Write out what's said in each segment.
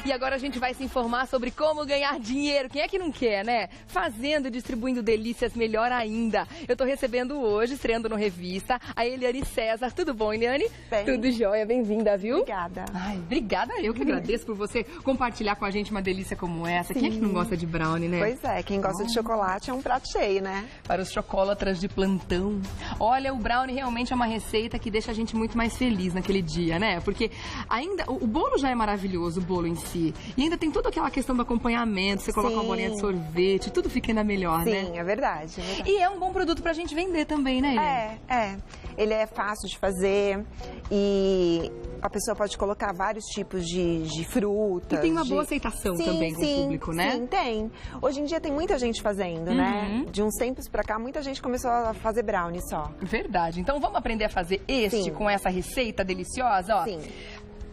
E agora a gente vai se informar sobre como ganhar dinheiro. Quem é que não quer, né? Fazendo e distribuindo delícias, melhor ainda. Eu tô recebendo hoje, estreando no Revista, a Eliane César. Tudo bom, Eliane? Bem. Tudo jóia, bem-vinda, viu? Obrigada. Ai, obrigada, eu que agradeço por você compartilhar com a gente uma delícia como essa. Sim. Quem é que não gosta de brownie, né? Pois é, quem gosta de chocolate é um prato cheio, né? Para os chocolatras de plantão. Olha, o brownie realmente é uma receita que deixa a gente muito mais feliz naquele dia, né? Porque ainda o bolo já é maravilhoso, o bolo em si. E ainda tem toda aquela questão do acompanhamento, você coloca uma bolinha de sorvete, tudo fica ainda melhor, né? Sim, é verdade, é verdade. E é um bom produto pra gente vender também, né, Eliane? É. Ele é fácil de fazer e a pessoa pode colocar vários tipos de frutas. E tem uma boa aceitação também com o público, né? Sim, tem. Hoje em dia tem muita gente fazendo, né? De uns tempos pra cá, muita gente começou a fazer brownie só. Verdade. Então vamos aprender a fazer este com essa receita deliciosa, ó. Sim.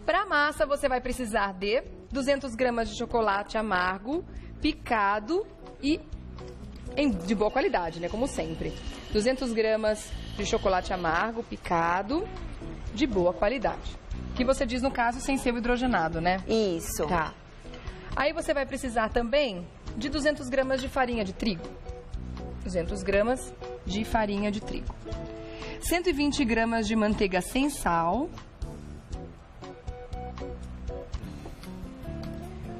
Para massa, você vai precisar de 200 gramas de chocolate amargo, picado e de boa qualidade, né? Como sempre. 200 gramas de chocolate amargo, picado, de boa qualidade. Que você diz, no caso, sem ser o hidrogenado, né? Isso. Tá. Aí você vai precisar também de 200 gramas de farinha de trigo. 200 gramas de farinha de trigo. 120 gramas de manteiga sem sal.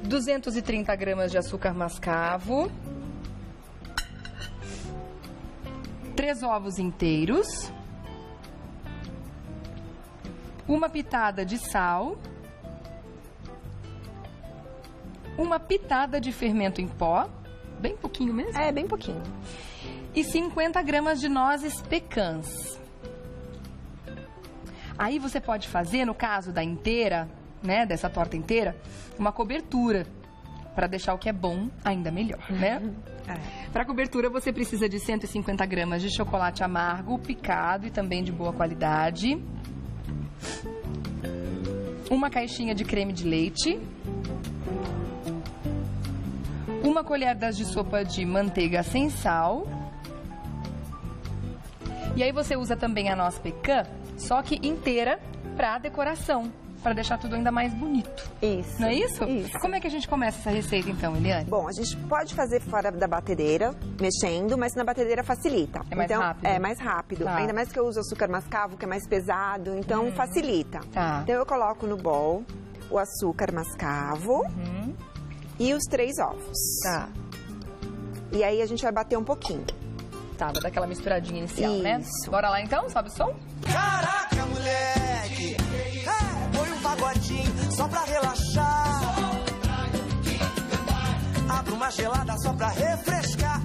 230 gramas de açúcar mascavo. 3 ovos inteiros. Uma pitada de sal. Uma pitada de fermento em pó. Bem pouquinho mesmo. É, bem pouquinho. E 50 gramas de nozes pecãs. Aí você pode fazer, no caso da inteira, né, dessa torta inteira, uma cobertura, para deixar o que é bom ainda melhor, né? Para cobertura você precisa de 150 gramas de chocolate amargo, picado e também de boa qualidade. Uma caixinha de creme de leite. Uma colher de sopa de manteiga sem sal. E aí você usa também a noz pecan, só que inteira, para decoração. Para deixar tudo ainda mais bonito. Isso. Não é isso? Isso. Como é que a gente começa essa receita então, Eliane? Bom, a gente pode fazer fora da batedeira, mexendo, mas na batedeira facilita. É mais rápido? É mais rápido. Tá. Ainda mais que eu uso açúcar mascavo, que é mais pesado, então facilita. Tá. Então eu coloco no bowl o açúcar mascavo e os 3 ovos. Tá. E aí a gente vai bater um pouquinho. Tá, vou dar aquela misturadinha inicial, né? Isso. Bora lá então? Sobe o som? Caraca, moleque! Põe um pagodinho só pra relaxar. Abro uma gelada só pra refrescar.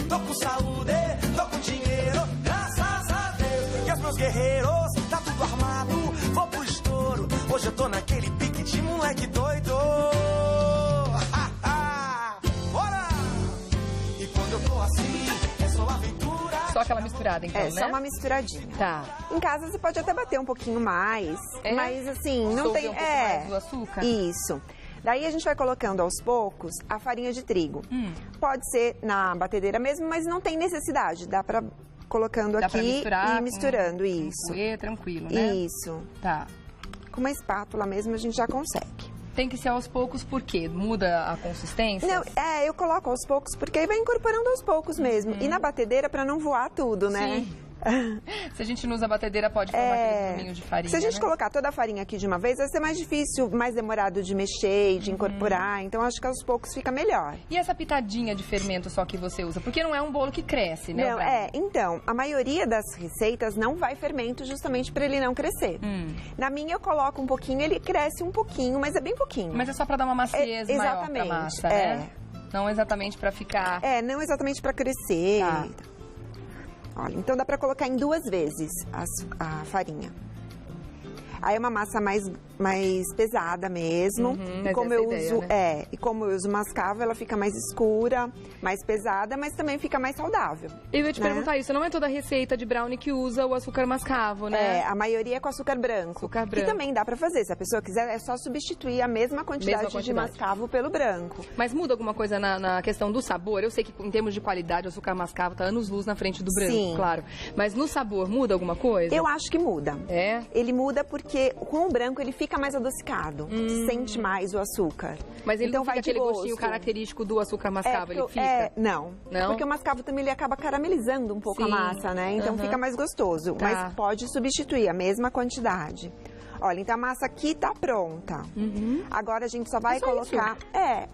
Tô com saúde, tô com dinheiro, graças a Deus. E os meus guerreiros, tá tudo armado, vou pro estouro. Hoje eu tô naquele pique de moleque doido. Bora! E quando eu tô assim, é só aventura. Só aquela misturada então, né? Só uma misturadinha. Tá. Em casa você pode até bater um pouquinho mais, mas assim, não Dissolver tem... um pouco mais do açúcar? Isso. Daí a gente vai colocando aos poucos a farinha de trigo. Pode ser na batedeira mesmo, mas não tem necessidade. Dá pra colocando Dá pra aqui misturar e misturando, isso. Coer, tranquilo, né? Isso. Tá. Com uma espátula mesmo a gente já consegue. Tem que ser aos poucos, por quê? Muda a consistência? Não, eu coloco aos poucos, porque aí vai incorporando aos poucos mesmo. E na batedeira pra não voar tudo, né? Sim. Se a gente não usa a batedeira, pode formar aqueles gominhos de farinha, Se a gente né? colocar toda a farinha aqui de uma vez, vai ser mais difícil, mais demorado de mexer e de incorporar. Então, acho que aos poucos fica melhor. E essa pitadinha de fermento só que você usa? Porque não é um bolo que cresce, né? Não, então, a maioria das receitas não vai fermento justamente para ele não crescer. Na minha eu coloco um pouquinho, ele cresce um pouquinho, mas é bem pouquinho. Mas é só para dar uma maciez maior pra massa, né? Não exatamente para ficar... não exatamente para crescer. Tá. Olha, então dá para colocar em 2 vezes a farinha. Aí é uma massa mais pesada mesmo. E como eu uso, e como eu uso mascavo, ela fica mais escura, mais pesada, mas também fica mais saudável. Eu ia te perguntar isso, não é toda receita de brownie que usa o açúcar mascavo, né? A maioria é com açúcar branco. Açúcar branco. Que também dá pra fazer, se a pessoa quiser, é só substituir a mesma quantidade de mascavo pelo branco. Mas muda alguma coisa na questão do sabor? Eu sei que em termos de qualidade o açúcar mascavo tá anos-luz na frente do branco, Sim. claro. Mas no sabor muda alguma coisa? Eu acho que muda. É? Ele muda porque com o branco ele fica fica mais adocicado, sente mais o açúcar. Mas ele então não fica aquele gostinho característico do açúcar mascavo, ele fica? Não, porque o mascavo também ele acaba caramelizando um pouco a massa, né? Então fica mais gostoso, mas pode substituir a mesma quantidade. Olha, então a massa aqui tá pronta. Agora a gente só vai colocar...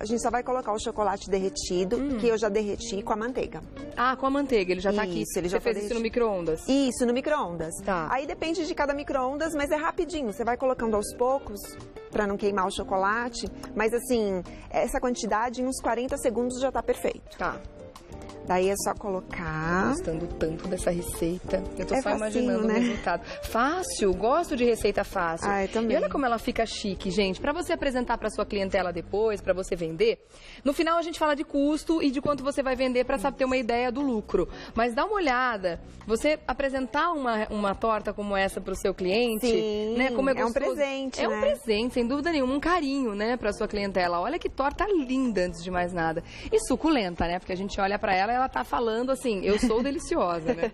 a gente só vai colocar o chocolate derretido, que eu já derreti com a manteiga. Ah, com a manteiga, ele já tá aqui. Ele já Você fez isso no micro-ondas? Isso, no micro-ondas. Tá. Aí depende de cada micro-ondas, mas é rapidinho. Você vai colocando aos poucos, pra não queimar o chocolate. Mas assim, essa quantidade em uns 40 segundos já tá perfeito. Tá. Daí é só colocar... Gostando tanto dessa receita. Eu tô só facinho, imaginando né? o resultado. Fácil, gosto de receita fácil. Ah, eu também. E olha como ela fica chique, gente. Pra você apresentar pra sua clientela depois, pra você vender, no final a gente fala de custo e de quanto você vai vender pra saber ter uma ideia do lucro. Mas dá uma olhada. Você apresentar uma torta como essa pro seu cliente, sim, né? Como é um presente, É né? um presente, sem dúvida nenhuma, um carinho, né, pra sua clientela. Olha que torta linda, antes de mais nada. E suculenta, né? Porque a gente olha pra ela e ela tá falando assim, eu sou deliciosa, né?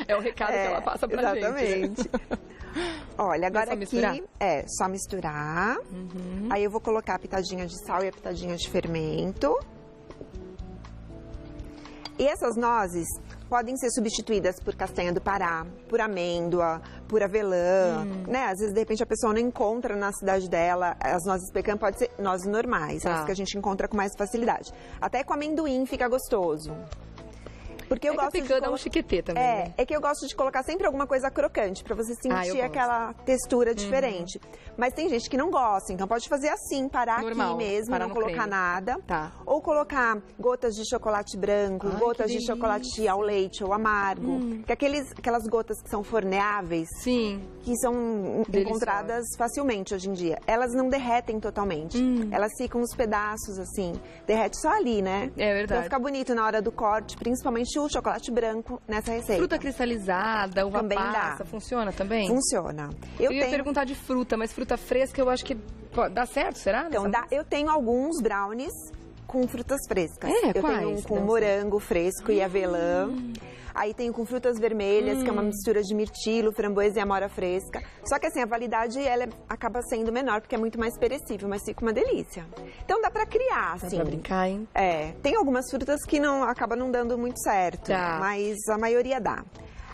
É o recado que ela passa pra gente. Exatamente. Olha, agora só aqui é só misturar. Aí eu vou colocar a pitadinha de sal e a pitadinha de fermento. E essas nozes podem ser substituídas por castanha do Pará, por amêndoa, por avelã, né? Às vezes, de repente, a pessoa não encontra na cidade dela as nozes pecan, pode ser nozes normais, as que a gente encontra com mais facilidade. Até com amendoim fica gostoso. Porque eu gosto de dá um chiquetê também, né? É que eu gosto de colocar sempre alguma coisa crocante, pra você sentir aquela textura diferente. Mas tem gente que não gosta, então pode fazer assim, parar normal, aqui mesmo, parar não colocar creme. Nada. Tá. Ou colocar gotas de chocolate branco, Ai, gotas de chocolate ao leite ou amargo. Que aquelas gotas que são forneáveis, sim, que são encontradas facilmente hoje em dia. Elas não derretem totalmente. Elas ficam uns pedaços assim, derrete só ali, né? É verdade. Então fica bonito na hora do corte, principalmente o chocolate branco nessa receita. Fruta cristalizada, uva também passa, dá. funciona também? Funciona. Eu ia perguntar de fruta, mas fruta fresca eu acho que dá certo, será? Então, eu tenho alguns brownies com frutas frescas. Eu quais? tenho um com morango fresco e avelã. Aí tenho com frutas vermelhas, que é uma mistura de mirtilo, framboesa e amora fresca. Só que assim, a validade ela acaba sendo menor, porque é muito mais perecível, mas fica uma delícia. Então dá pra criar, assim. Dá pra brincar, hein? Tem algumas frutas que acaba não dando muito certo, mas a maioria dá.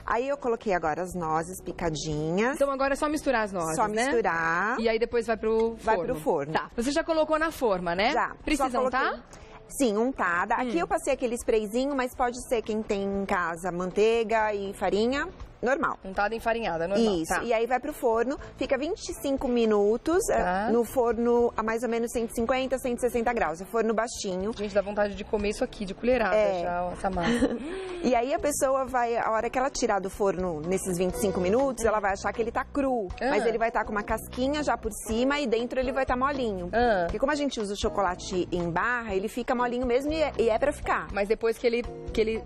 Aí eu coloquei agora as nozes picadinhas. Então agora é só misturar as nozes, Só misturar. E aí depois vai pro forno. Vai pro forno. Tá. Você já colocou na forma, né? Já. Precisa untar? Sim, untada. Aqui eu passei aquele sprayzinho, mas pode ser quem tem em casa manteiga e farinha, normal. Untada e enfarinhada, normal. Isso, tá. E aí vai pro forno, fica 25 minutos no forno a mais ou menos 150, 160 graus, é forno baixinho. Gente, dá vontade de comer isso aqui, de colherada já, essa massa. E aí a pessoa vai, a hora que ela tirar do forno nesses 25 minutos, ela vai achar que ele tá cru, mas ele vai estar com uma casquinha já por cima e dentro ele vai estar molinho. Porque como a gente usa o chocolate em barra, ele fica molinho mesmo e é pra ficar. Mas depois que ele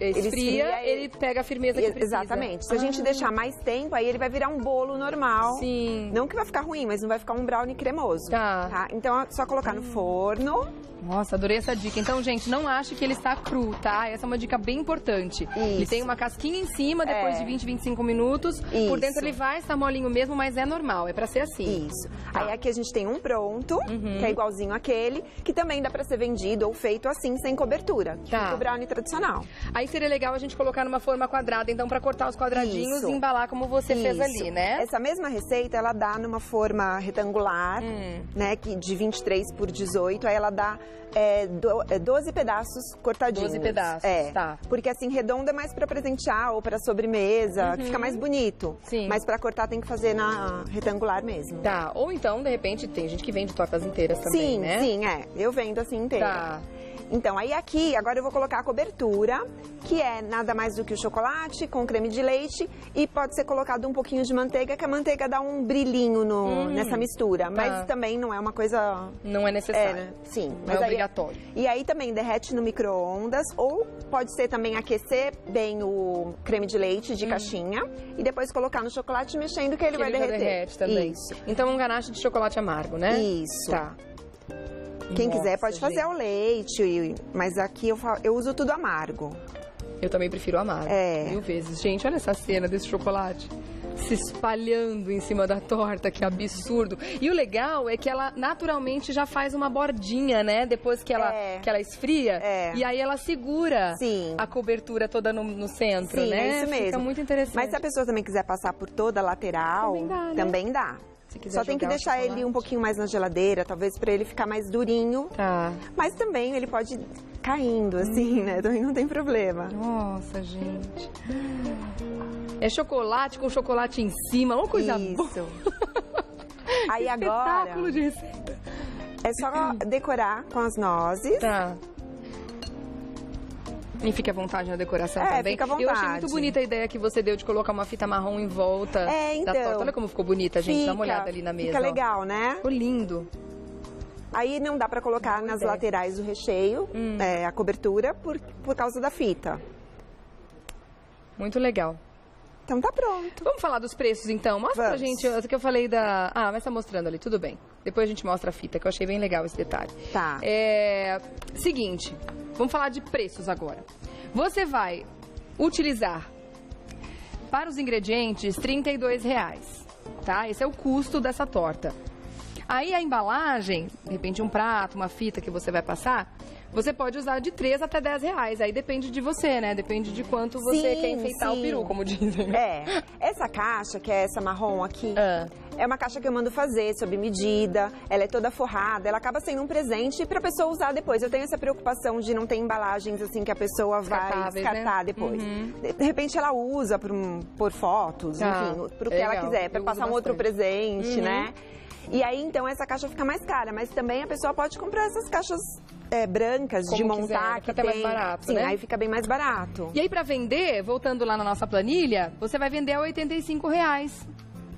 esfria, ele pega a firmeza que precisa. Exatamente. Se a gente deixar mais tempo, aí ele vai virar um bolo normal. Sim. Não que vai ficar ruim, mas não vai ficar um brownie cremoso. Tá. Então é só colocar no forno. Nossa, adorei essa dica. Então, gente, não ache que ele está cru, tá? Essa é uma dica bem importante. Isso. Ele tem uma casquinha em cima, depois de 20, 25 minutos. Por dentro ele vai estar molinho mesmo, mas é normal, é pra ser assim. Isso. Aí aqui a gente tem um pronto, que é igualzinho àquele, que também dá pra ser vendido ou feito assim, sem cobertura. Tá. O brownie tradicional. Aí seria legal a gente colocar numa forma quadrada, então, pra cortar os quadradinhos e embalar como você fez ali, né? Essa mesma receita, ela dá numa forma retangular, né, que de 23 por 18, aí ela dá 12 pedaços cortadinhos. 12 pedaços, tá. Porque assim, redonda é mais pra presentear ou pra sobremesa, que fica mais bonito. Sim. Mas pra cortar tem que fazer na retangular mesmo. Tá, ou então, de repente, tem gente que vende tortas inteiras também, né? Sim, eu vendo assim inteira. Tá. Então, aí aqui, agora eu vou colocar a cobertura, que é nada mais do que o chocolate com creme de leite e pode ser colocado um pouquinho de manteiga, que a manteiga dá um brilhinho nessa mistura, mas também não é uma coisa... Não é necessário. Sim. Não é obrigatório. E aí também derrete no micro-ondas ou pode ser também aquecer bem o creme de leite de caixinha e depois colocar no chocolate mexendo que ele vai derreter. Derrete também. Isso. Então, um ganache de chocolate amargo, né? Isso. Tá. Quem quiser pode fazer ao leite, mas aqui eu uso tudo amargo. Eu também prefiro amargo. 1000 vezes. Gente, olha essa cena desse chocolate. se espalhando em cima da torta, que absurdo. E o legal é que ela naturalmente já faz uma bordinha, né? Depois que ela esfria. E aí ela segura a cobertura toda no centro, né? É isso mesmo. Fica muito interessante. Mas se a pessoa também quiser passar por toda a lateral, também dá. Só tem que deixar ele um pouquinho mais na geladeira, talvez para ele ficar mais durinho. Tá. Mas também ele pode ir caindo, assim, né? Também não tem problema. Nossa, gente. É chocolate com chocolate em cima, uma coisa boa. Aí agora, espetáculo de receita. É só decorar com as nozes. Tá. E fique à vontade na decoração também. Fica à vontade. Eu achei muito bonita a ideia que você deu de colocar uma fita marrom em volta da torta. Olha como ficou bonita, gente. Dá uma olhada ali na mesa. Fica legal, né? Ficou lindo. Aí não dá pra colocar nas laterais o recheio, a cobertura, por causa da fita. Muito legal. Então tá pronto. Vamos falar dos preços, então. Mostra pra gente, essa que eu falei da... Ah, mas tá mostrando ali, tudo bem. Depois a gente mostra a fita, que eu achei bem legal esse detalhe. Tá. Seguinte, vamos falar de preços agora. Você vai utilizar, para os ingredientes, R$32, tá? Esse é o custo dessa torta. Aí a embalagem, de repente um prato, uma fita que você vai passar, você pode usar de R$3 até R$10. Aí depende de você, né? Depende de quanto você quer enfeitar o peru, como dizem. Essa caixa, que é essa marrom aqui, é uma caixa que eu mando fazer sob medida. Ela é toda forrada, ela acaba sendo um presente para a pessoa usar depois. Eu tenho essa preocupação de não ter embalagens assim que a pessoa vai descartar, né? Depois. De repente ela usa por fotos, enfim, pro que ela quiser, para passar um outro presente, né? E aí, então, essa caixa fica mais cara, mas também a pessoa pode comprar essas caixas brancas de montar, que fica mais barato, sim, né? Aí fica bem mais barato. E aí, pra vender, voltando lá na nossa planilha, você vai vender a R$85.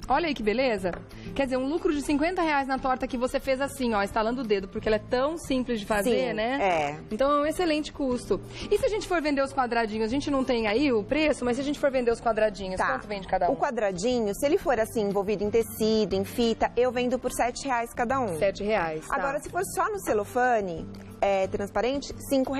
Olha aí que beleza. Quer dizer, um lucro de R$50 na torta que você fez assim, ó, estalando o dedo, porque ela é tão simples de fazer, né? Então é um excelente custo. E se a gente for vender os quadradinhos, a gente não tem aí o preço, mas se a gente for vender os quadradinhos, quanto vende cada um? O quadradinho, se ele for assim, envolvido em tecido, em fita, eu vendo por R$7 cada um. R$7, tá. Agora, se for só no celofane, transparente, R$5.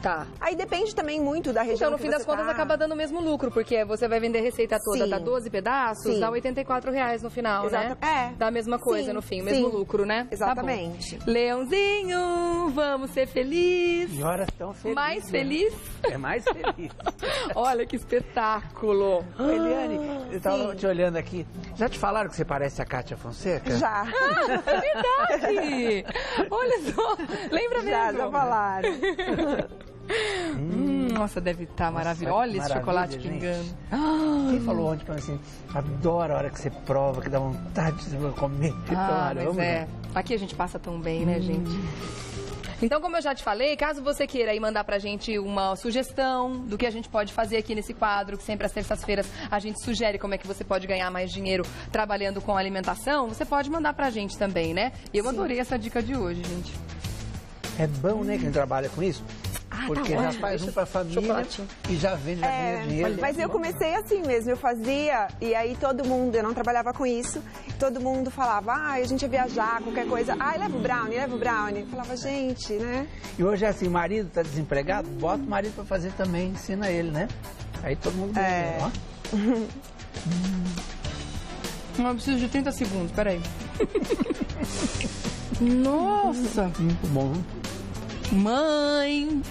Tá. Aí depende também muito da região. Então, no fim das contas, acaba dando o mesmo lucro, porque você vai vender a receita toda, dá 12 pedaços, dá R$84 no final, né? Dá a mesma coisa no fim, o mesmo lucro, né? Exatamente. Tá bom. Leãozinho, vamos ser felizes. E horas tão felizes. Mais feliz? É mais feliz. Olha que espetáculo. Eliane, eu tava te olhando aqui. Já te falaram que você parece a Kátia Fonseca? Já. É verdade. Olha só. Lembra mesmo? Já falaram. Nossa, deve estar maravilhoso. Olha esse chocolate pingando. Quem falou ontem pra mim assim, adoro a hora que você prova, que dá vontade de comer. Mas aqui a gente passa tão bem, né, gente? Então, como eu já te falei, caso você queira aí mandar pra gente uma sugestão do que a gente pode fazer aqui nesse quadro, que sempre às terças-feiras a gente sugere como é que você pode ganhar mais dinheiro trabalhando com alimentação, você pode mandar pra gente também, né? E eu adorei essa dica de hoje, gente. É bom, né, quem trabalha com isso? Porque já faz um pra família e já vende, já ganha dinheiro. Mas eu comecei assim mesmo, eu fazia e aí todo mundo, eu não trabalhava com isso, todo mundo falava, a gente ia viajar, qualquer coisa, leva o brownie. Eu falava, gente, né? E hoje é assim, o marido tá desempregado, bota o marido pra fazer também, ensina ele, né? Aí todo mundo ganha, ó. Eu preciso de 30 segundos, peraí. Nossa! Muito bom. Mãe,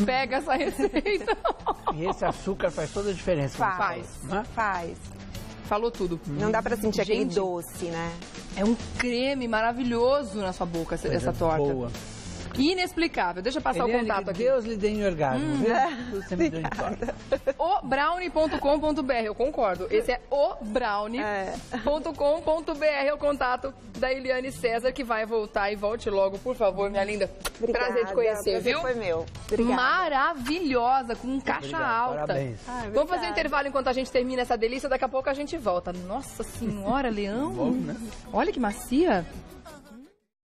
pega essa receita. E esse açúcar faz toda a diferença. Faz. Falou tudo. Não dá pra sentir aquele doce, né? É um creme maravilhoso na sua boca, essa torta. Boa. Inexplicável. Deixa eu passar Eliane, o contato que aqui. Deus lhe dê em orgasmo, viu? Você me deu em torta. obrownie.com.br, eu concordo. Esse é obrownie.com.br, é o contato da Eliane César, que vai voltar e volte logo, por favor, minha linda. Obrigada, prazer te conhecer, viu? Foi meu. Obrigada. Maravilhosa, com caixa alta. Parabéns. Vamos fazer um intervalo enquanto a gente termina essa delícia, daqui a pouco a gente volta. Nossa senhora, Leão. Bom, né? Olha que macia.